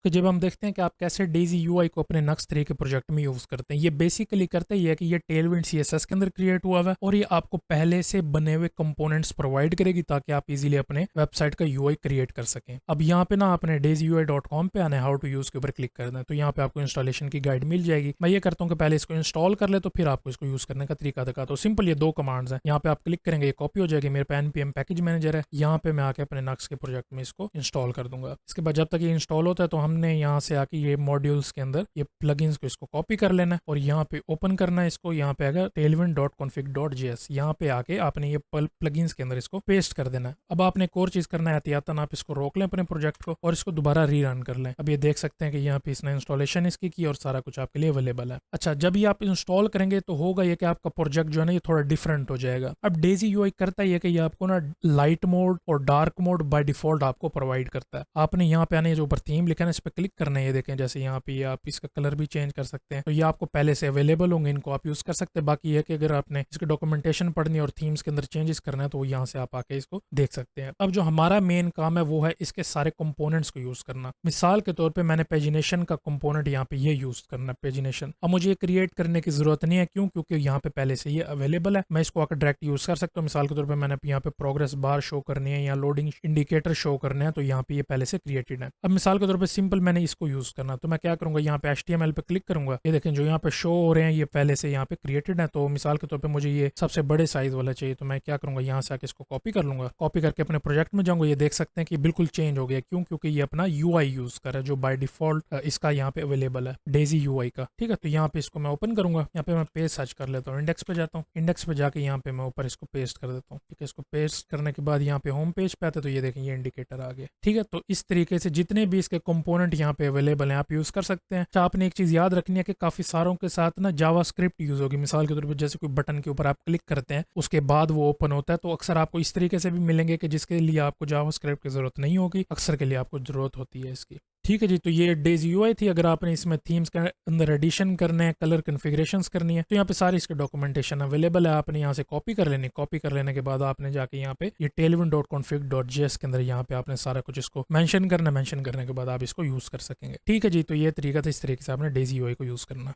कि जब हम देखते हैं कि आप कैसे डेज़ी यूआई को अपने नक्स 3 के प्रोजेक्ट में यूज़ करते हैं, ये बेसिकली करते ही है कि ये टेलविंड सीएसएस के अंदर क्रिएट हुआ हुआ है और ये आपको पहले से बने हुए कंपोनेंट्स प्रोवाइड करेगी ताकि आप इजीली अपने वेबसाइट का यूआई क्रिएट कर सकें। अब यहाँ पे ना आपने daisyui.com पे आना है, हाउ टू यूज़ के ऊपर क्लिक करना है, तो यहाँ पे आपको इंस्टॉलेशन की गाइड मिल जाएगी। मैं ये करता हूँ कि पहले इसको इंस्टॉल कर ले तो फिर आपको इसको यूज़ करने का तरीका दिखाता हूँ। सिंपल ये 2 कमांड्स हैं, यहाँ पे आप क्लिक करेंगे, ये कॉपी हो जाएगी, मेरे पे npm पैकेज मैनेजर है, यहाँ पे मैं आके अपने नक्स के प्रोजेक्ट में इसको इंस्टॉल कर दूंगा। इसके बाद जब तक ये इंस्टॉल होता है तो हमने यहाँ से आके ये मॉड्यूल्स के अंदर ये प्लगइन्स को इसको कॉपी कर लेना है और यहाँ पे ओपन करना है इसको। यहाँ पे आएगा tailwind.config.js, यहाँ पे आके आपने ये प्लगइन्स के अंदर इसको पेस्ट कर देना है। अब आपने एक और चीज करना है, एहतियातन आप इसको रोक लें अपने प्रोजेक्ट को और इसको दोबारा रीरन कर लें। अब ये देख सकते हैं कि यहाँ पे इसने इंस्टॉलेशन इसकी की और सारा कुछ आपके लिए अवेलेबल है। अच्छा, जब ये आप इंस्टॉल करेंगे तो होगा ये कि आपका प्रोजेक्ट जो है ना ये थोड़ा डिफरेंट हो जाएगा। अब डेजी यूआई करता ही है कि ये आपको ना लाइट मोड और डार्क मोड बाय डिफॉल्ट आपको प्रोवाइड करता है। आपने यहाँ पे आने जो ऊपर थीम लिखा है ना इस पर क्लिक करना है, ये देखें जैसे यहाँ पे आप इसका कलर भी चेंज कर सकते हैं, तो ये आपको पहले से अवेलेबल होंगे, इनको आप यूज कर सकते हैं। बाकी है कि अगर आपने इसकी डॉक्यूमेंटेशन पढ़नी और थीम्स के अंदर चेंजेस करना है तो यहाँ से आप आके इसको देख सकते हैं। अब जो हमारा मेन काम है वो है इसके सारे कंपोनेंट्स को यूज करना। मिसाल के तौर पे मैंने पेजिनेशन का कंपोनेंट यहाँ पे ये यूज करना है, पेजिनेशन। अब मुझे ये क्रिएट करने की जरूरत नहीं है, क्यों? क्योंकि यहाँ पे पहले से ये अवेलेबल है, मैं इसको आकर डायरेक्ट यूज कर सकता हूँ। मिसाल के तौर पर मैंने यहाँ पे प्रोग्रेस बार शो करनी है या लोडिंग इंडिकेटर शो करने हैं, तो यहाँ पे ये पहले से क्रिएटेड है। अब मिसाल के तौर पर सिंपल मैंने इसको यूज करना, तो मैं क्या करूंगा, यहाँ पे HTML पे क्लिक करूंगा, ये देखें जो यहाँ पे शो हो रहे हैं ये पहले से यहाँ पे क्रिएटेड है। तो मिसाल के तौर पे मुझे ये सबसे बड़े साइज वाला चाहिए, तो मैं क्या करूंगा, यहाँ से आके इसको कॉपी कर लूंगा, कॉपी करके अपने प्रोजेक्ट में जाऊंगा। ये देख सकते हैं कि बिल्कुल चेंज हो गया, क्यों? क्योंकि ये अपना यूआई यूज कर रहा है जो बाय डिफॉल्ट इसका यहाँ पे अवेलेबल है, डेजी यूआई का। ठीक है, तो यहाँ पे इसको मैं ओपन करूंगा, यहाँ पे मैं पेज सर्च कर लेता हूँ, इंडेक्स पे जाता हूँ, इंडेक्स पे जाके यहाँ पे मैं ऊपर इसको पेस्ट कर देता हूँ। ठीक है, इसको पेस्ट करने के बाद यहाँ पे होम पेज पे आते तो ये देखें ये इंडिकेटर आ गया। ठीक है, तो इस तरीके से जितने भी इसके कंपोनेंट यहाँ पे अवेलेबल हैं आप यूज कर सकते हैं। अच्छा, आपने एक चीज याद रखनी है कि काफी सारों के साथ ना जावास्क्रिप्ट यूज होगी। मिसाल के तौर पर जैसे कोई बटन के ऊपर आप क्लिक करते हैं उसके बाद वो ओपन होता है, तो अक्सर आपको इस तरीके से भी मिलेंगे कि जिसके लिए आपको जावास्क्रिप्ट की जरूरत नहीं होगी, अक्सर के लिए आपको जरूरत होती है इसकी। ठीक है जी, तो ये डेजी यूआई थी। अगर आपने इसमें थीम्स के अंदर एडिशन करने हैं, कलर कन्फिग्रेशंस करनी है, तो यहाँ पे सारी इसकी डॉक्यूमेंटेशन अवेलेबल है। आपने यहाँ से कॉपी कर लेनी, कॉपी कर लेने के बाद आपने जाके यहाँ पे ये tailwind.config.js के अंदर यहाँ पे आपने सारा कुछ इसको मेंशन करना, मेंशन करने के बाद आप इसको यूज कर सकेंगे। ठीक है जी, तो ये तरीका था, इस तरीके से आपने डेजी यूआई को यूज करना।